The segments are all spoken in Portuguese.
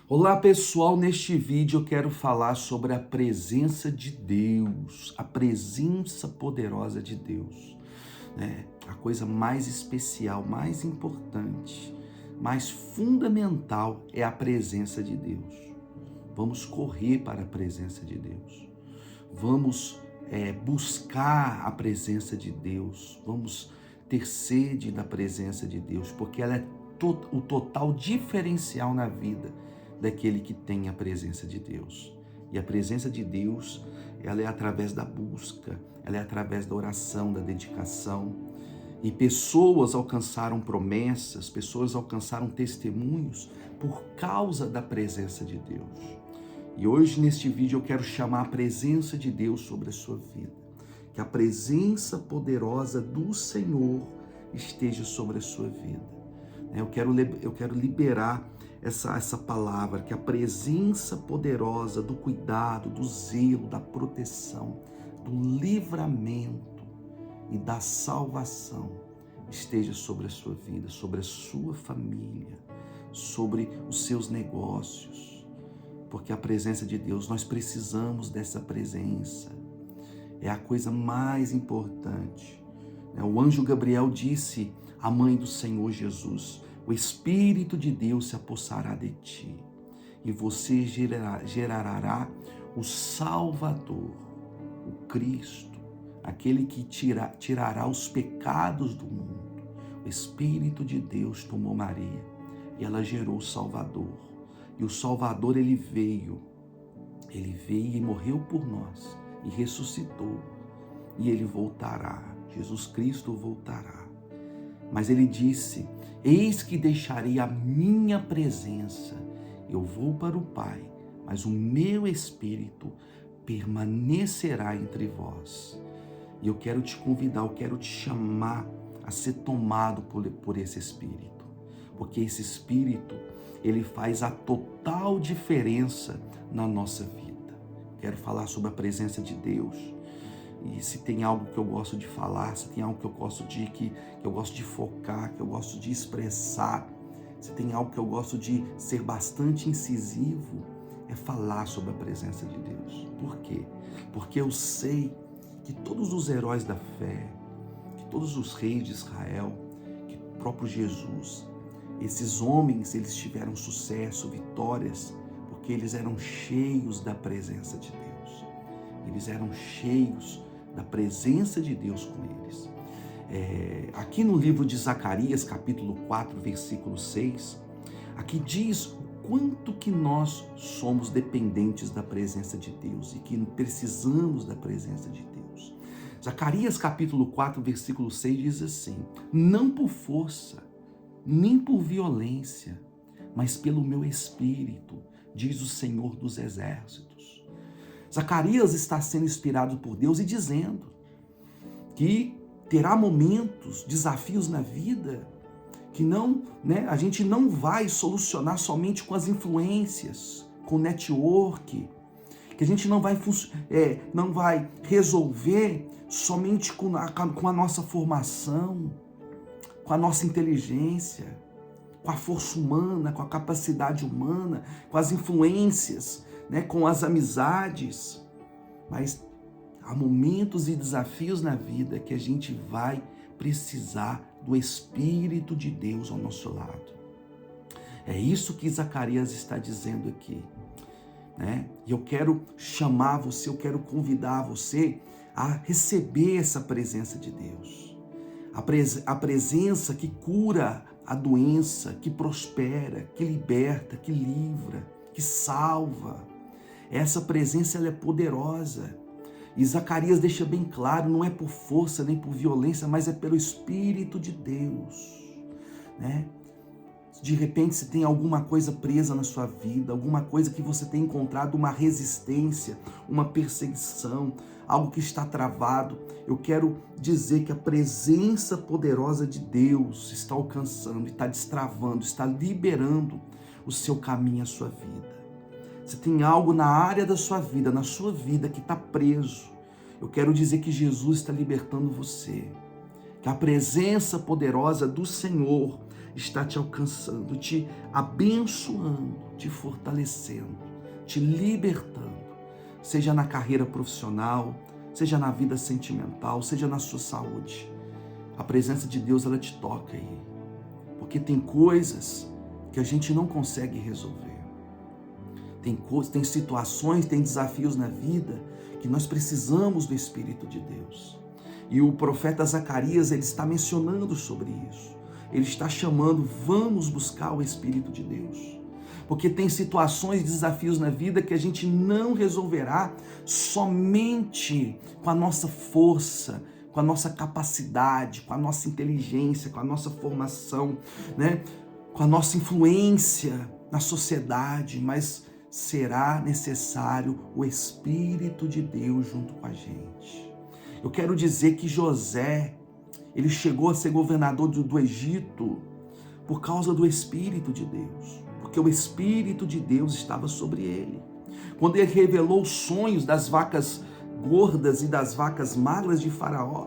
Olá pessoal, neste vídeo eu quero falar sobre a presença de Deus, a presença poderosa de Deus, né? A coisa mais especial, mais importante, mais fundamental é a presença de Deus. Vamos correr para a presença de Deus, vamos buscar a presença de Deus, vamos ter sede da presença de Deus, porque ela é o total diferencial na vida daquele que tem a presença de Deus. E a presença de Deus, ela é através da busca, ela é através da oração, da dedicação. E pessoas alcançaram promessas, pessoas alcançaram testemunhos por causa da presença de Deus. E hoje neste vídeo eu quero chamar a presença de Deus sobre a sua vida. Que a presença poderosa do Senhor esteja sobre a sua vida. Eu quero liberar essa palavra, que a presença poderosa do cuidado, do zelo, da proteção, do livramento e da salvação esteja sobre a sua vida, sobre a sua família, sobre os seus negócios. Porque a presença de Deus, nós precisamos dessa presença. É a coisa mais importante. O anjo Gabriel disse à mãe do Senhor Jesus: o Espírito de Deus se apossará de ti e você gerará o Salvador, o Cristo, aquele que tirará os pecados do mundo. O Espírito de Deus tomou Maria e ela gerou o Salvador. E o Salvador, ele veio e morreu por nós e ressuscitou, e ele voltará. Jesus Cristo voltará. Mas ele disse: eis que deixarei a minha presença, eu vou para o Pai, mas o meu Espírito permanecerá entre vós. E eu quero te convidar, eu quero te chamar a ser tomado por esse Espírito, porque esse Espírito, ele faz a total diferença na nossa vida. Quero falar sobre a presença de Deus. E se tem algo que eu gosto de falar, se tem algo que eu gosto de focar, que eu gosto de expressar, se tem algo que eu gosto de ser bastante incisivo, é falar sobre a presença de Deus. Por quê? Porque eu sei que todos os heróis da fé, que todos os reis de Israel, que o próprio Jesus, esses homens, eles tiveram sucesso, vitórias, porque eles eram cheios da presença de Deus. Eles eram cheios da presença de Deus com eles. Aqui no livro de Zacarias, capítulo 4, versículo 6, aqui diz o quanto que nós somos dependentes da presença de Deus e que precisamos da presença de Deus. Zacarias, capítulo 4, versículo 6 diz assim: não por força, nem por violência, mas pelo meu Espírito, diz o Senhor dos Exércitos. Zacarias está sendo inspirado por Deus e dizendo que terá momentos, desafios na vida, que a gente não vai solucionar somente com as influências, com o network, que a gente não vai resolver somente com a nossa formação, com a nossa inteligência, com a força humana, com a capacidade humana, com as influências, com as amizades. Mas há momentos e desafios na vida que a gente vai precisar do Espírito de Deus ao nosso lado. É isso que Zacarias está dizendo aqui. E eu quero chamar você, eu quero convidar você a receber essa presença de Deus. A presença que cura a doença, que prospera, que liberta, que livra, que salva. Essa presença, ela é poderosa. E Zacarias deixa bem claro, não é por força nem por violência, mas é pelo Espírito de Deus. De repente, se tem alguma coisa presa na sua vida, alguma coisa que você tem encontrado uma resistência, uma perseguição, algo que está travado, eu quero dizer que a presença poderosa de Deus está alcançando, está destravando, está liberando o seu caminho, a sua vida. Se tem algo na área da sua vida, na sua vida que está preso, eu quero dizer que Jesus está libertando você. Que a presença poderosa do Senhor está te alcançando, te abençoando, te fortalecendo, te libertando, seja na carreira profissional, seja na vida sentimental, seja na sua saúde. A presença de Deus, ela te toca aí, porque tem coisas que a gente não consegue resolver. Tem situações, tem desafios na vida que nós precisamos do Espírito de Deus. E o profeta Zacarias, ele está mencionando sobre isso. Ele está chamando, vamos buscar o Espírito de Deus. Porque tem situações e desafios na vida que a gente não resolverá somente com a nossa força, com a nossa capacidade, com a nossa inteligência, com a nossa formação, né? Com a nossa influência na sociedade, mas será necessário o Espírito de Deus junto com a gente. Eu quero dizer que José, ele chegou a ser governador do Egito por causa do Espírito de Deus, porque o Espírito de Deus estava sobre ele. Quando ele revelou os sonhos das vacas gordas e das vacas magras de Faraó,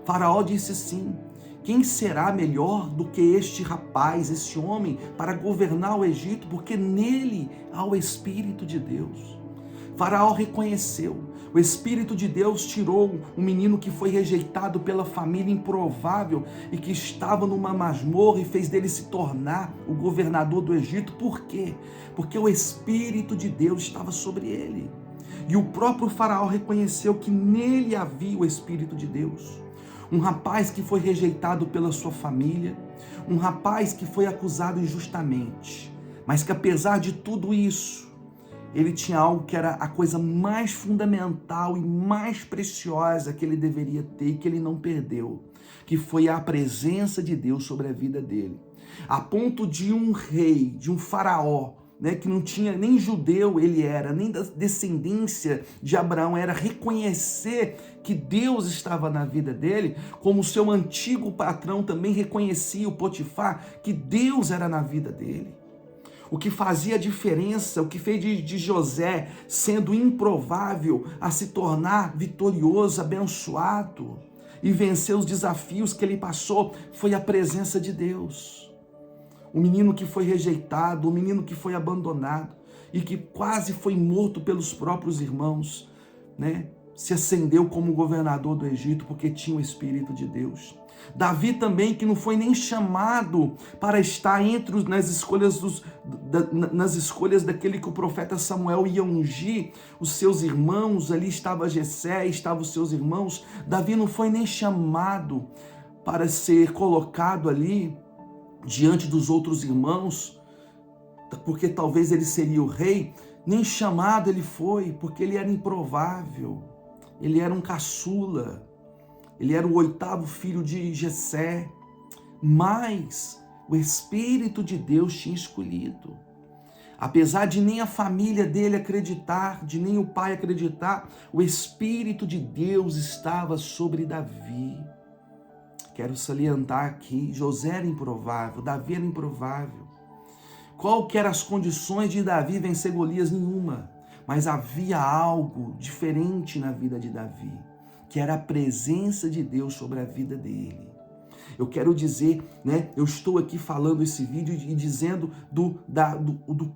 Faraó disse assim: quem será melhor do que este rapaz, este homem, para governar o Egito? Porque nele há o Espírito de Deus. Faraó reconheceu. O Espírito de Deus tirou um menino que foi rejeitado pela família improvável e que estava numa masmorra e fez dele se tornar o governador do Egito. Por quê? Porque o Espírito de Deus estava sobre ele. E o próprio Faraó reconheceu que nele havia o Espírito de Deus. Um rapaz que foi rejeitado pela sua família, um rapaz que foi acusado injustamente, mas que apesar de tudo isso, ele tinha algo que era a coisa mais fundamental e mais preciosa que ele deveria ter e que ele não perdeu, que foi a presença de Deus sobre a vida dele. A ponto de um rei, de um faraó, né, que não tinha nem judeu ele era, nem da descendência de Abraão era, reconhecer que Deus estava na vida dele, como seu antigo patrão também reconhecia, o Potifar, que Deus era na vida dele. O que fazia a diferença, o que fez de José, sendo improvável, a se tornar vitorioso, abençoado e vencer os desafios que ele passou, foi a presença de Deus. O menino que foi rejeitado, o menino que foi abandonado e que quase foi morto pelos próprios irmãos, né? Se acendeu como governador do Egito porque tinha o Espírito de Deus. Davi também, que não foi nem chamado para estar nas escolhas daquele que o profeta Samuel ia ungir os seus irmãos, ali estava Jessé, estavam os seus irmãos. Davi não foi nem chamado para ser colocado ali diante dos outros irmãos, porque talvez ele seria o rei. Nem chamado ele foi, porque ele era improvável, ele era um caçula, ele era o 8º filho de Jessé, mas o Espírito de Deus tinha escolhido. Apesar de nem a família dele acreditar, de nem o pai acreditar, o Espírito de Deus estava sobre Davi. Quero salientar aqui, José era improvável, Davi era improvável. Qual que eram as condições de Davi vencer Golias? Nenhuma. Mas havia algo diferente na vida de Davi, que era a presença de Deus sobre a vida dele. Eu quero dizer, né? Eu estou aqui falando esse vídeo e dizendo do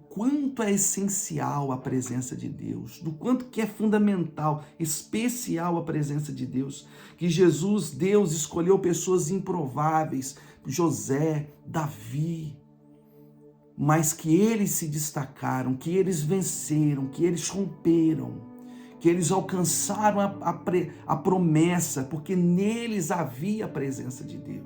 quanto é essencial a presença de Deus, do quanto que é fundamental, especial a presença de Deus, que Jesus, Deus, escolheu pessoas improváveis, José, Davi, mas que eles se destacaram, que eles venceram, que eles romperam, que eles alcançaram a promessa, porque neles havia a presença de Deus.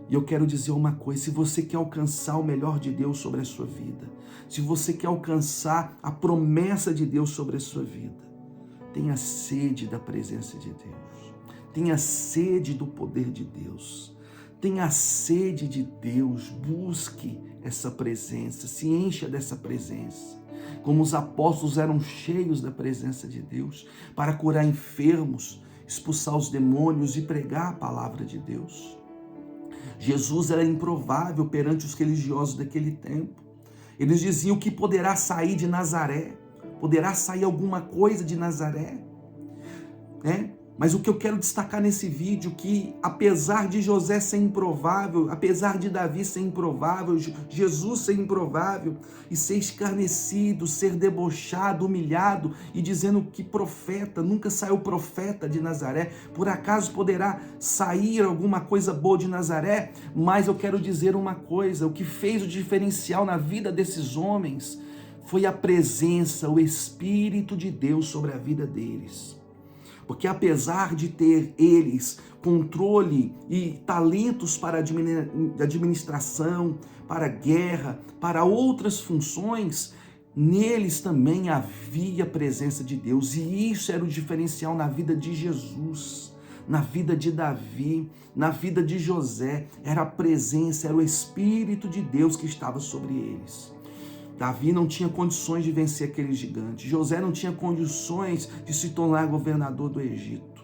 E eu quero dizer uma coisa: se você quer alcançar o melhor de Deus sobre a sua vida, se você quer alcançar a promessa de Deus sobre a sua vida, tenha sede da presença de Deus, tenha sede do poder de Deus, tenha sede de Deus, busque essa presença, se encha dessa presença. Como os apóstolos eram cheios da presença de Deus para curar enfermos, expulsar os demônios e pregar a palavra de Deus. Jesus era improvável perante os religiosos daquele tempo. Eles diziam: que poderá sair de Nazaré? Poderá sair alguma coisa de Nazaré? Mas o que eu quero destacar nesse vídeo é que, apesar de José ser improvável, apesar de Davi ser improvável, Jesus ser improvável, e ser escarnecido, ser debochado, humilhado, e dizendo que profeta, nunca saiu profeta de Nazaré, por acaso poderá sair alguma coisa boa de Nazaré? Mas eu quero dizer uma coisa, o que fez o diferencial na vida desses homens foi a presença, o Espírito de Deus sobre a vida deles. Porque apesar de ter eles controle e talentos para administração, para guerra, para outras funções, neles também havia a presença de Deus. E isso era o diferencial na vida de Jesus, na vida de Davi, na vida de José. Era a presença, era o Espírito de Deus que estava sobre eles. Davi não tinha condições de vencer aquele gigante. José não tinha condições de se tornar governador do Egito,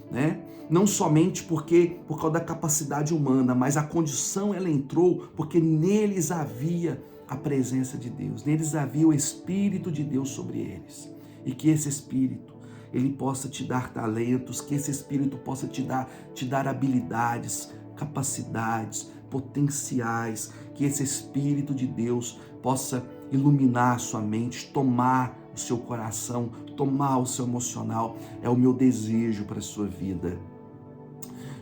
né? Não somente por causa da capacidade humana, mas a condição ela entrou porque neles havia a presença de Deus. Neles havia o Espírito de Deus sobre eles. E que esse Espírito ele possa te dar talentos, que esse Espírito possa te dar habilidades, capacidades, potenciais, que esse Espírito de Deus possa iluminar a sua mente, tomar o seu coração, tomar o seu emocional. É o meu desejo para a sua vida.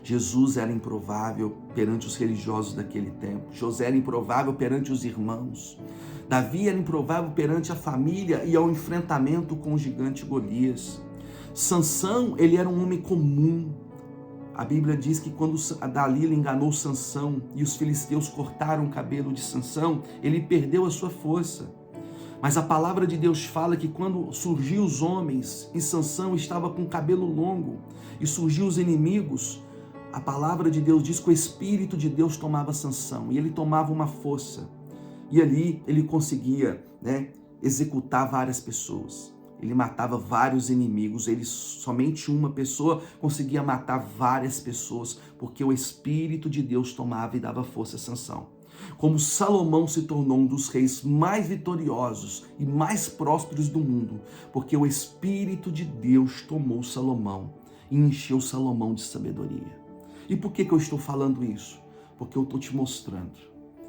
Jesus era improvável perante os religiosos daquele tempo. José era improvável perante os irmãos. Davi era improvável perante a família e ao enfrentamento com o gigante Golias. Sansão, ele era um homem comum. A Bíblia diz que quando a Dalila enganou Sansão e os filisteus cortaram o cabelo de Sansão, ele perdeu a sua força. Mas a palavra de Deus fala que quando surgiu os homens e Sansão estava com o cabelo longo e surgiu os inimigos, a palavra de Deus diz que o Espírito de Deus tomava Sansão e ele tomava uma força. E ali ele conseguia, executar várias pessoas. Ele matava vários inimigos, somente uma pessoa conseguia matar várias pessoas, porque o Espírito de Deus tomava e dava força a Sansão. Como Salomão se tornou um dos reis mais vitoriosos e mais prósperos do mundo, porque o Espírito de Deus tomou Salomão e encheu Salomão de sabedoria. E por que eu estou falando isso? Porque eu estou te mostrando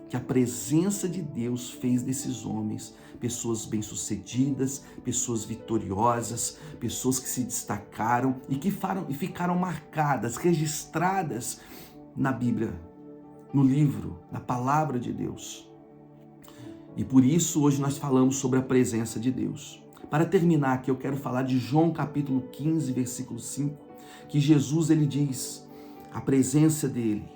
que a presença de Deus fez desses homens pessoas bem-sucedidas, pessoas vitoriosas, pessoas que se destacaram e que ficaram marcadas, registradas na Bíblia, no livro, na palavra de Deus. E por isso hoje nós falamos sobre a presença de Deus. Para terminar aqui, eu quero falar de João capítulo 15, versículo 5, que Jesus ele diz, a presença dele,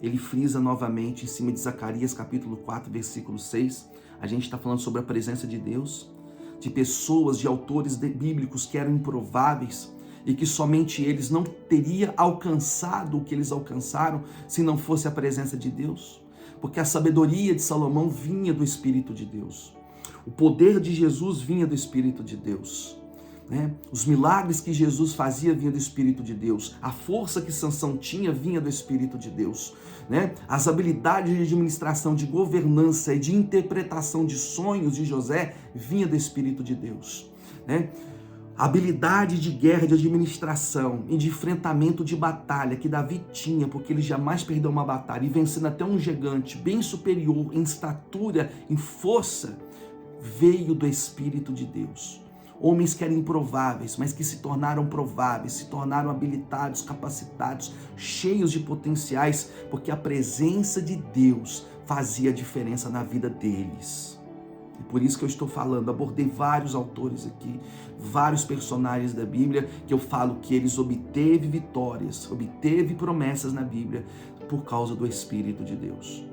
ele frisa novamente em cima de Zacarias capítulo 4, versículo 6. A gente está falando sobre a presença de Deus, de pessoas, de autores bíblicos que eram improváveis e que somente eles não teriam alcançado o que eles alcançaram se não fosse a presença de Deus. Porque a sabedoria de Salomão vinha do Espírito de Deus. O poder de Jesus vinha do Espírito de Deus. Os milagres que Jesus fazia vinha do Espírito de Deus. A força que Sansão tinha vinha do Espírito de Deus. As habilidades de administração, de governança e de interpretação de sonhos de José vinha do Espírito de Deus. A habilidade de guerra, de administração e de enfrentamento de batalha que Davi tinha, porque ele jamais perdeu uma batalha, e vencendo até um gigante bem superior em estatura, em força, veio do Espírito de Deus. Homens que eram improváveis, mas que se tornaram prováveis, se tornaram habilitados, capacitados, cheios de potenciais, porque a presença de Deus fazia diferença na vida deles. E por isso que eu estou falando, abordei vários autores aqui, vários personagens da Bíblia, que eu falo que eles obteve vitórias, obteve promessas na Bíblia, por causa do Espírito de Deus.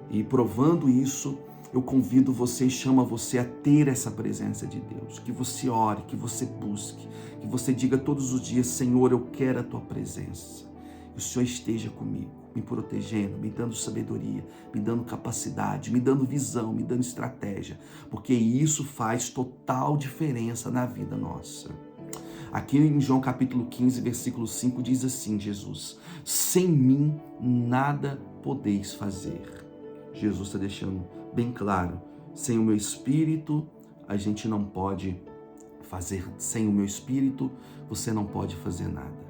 E provando isso, eu convido você e chamo você a ter essa presença de Deus, que você ore, que você busque, que você diga todos os dias, Senhor, eu quero a tua presença. Que o Senhor esteja comigo, me protegendo, me dando sabedoria, me dando capacidade, me dando visão, me dando estratégia, porque isso faz total diferença na vida nossa. Aqui em João capítulo 15, versículo 5, diz assim, Jesus, sem mim nada podeis fazer. Jesus está deixando bem claro, sem o meu Espírito a gente não pode Sem o meu Espírito, você não pode fazer nada.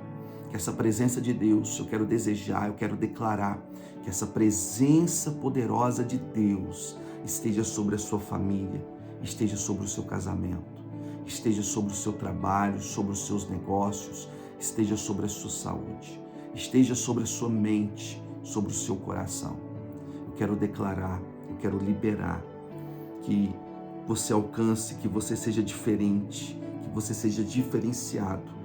Que essa presença de Deus, eu quero desejar, eu quero declarar que essa presença poderosa de Deus esteja sobre a sua família, esteja sobre o seu casamento, esteja sobre o seu trabalho, sobre os seus negócios, esteja sobre a sua saúde, esteja sobre a sua mente, sobre o seu coração. Eu quero declarar, eu quero liberar que você alcance, que você seja diferente, que você seja diferenciado,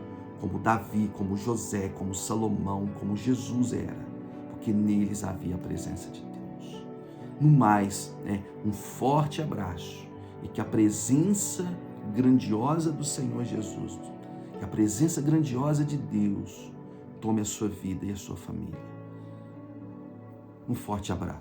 como Davi, como José, como Salomão, como Jesus era, porque neles havia a presença de Deus. No mais, um forte abraço e que a presença grandiosa do Senhor Jesus, que a presença grandiosa de Deus tome a sua vida e a sua família. Um forte abraço.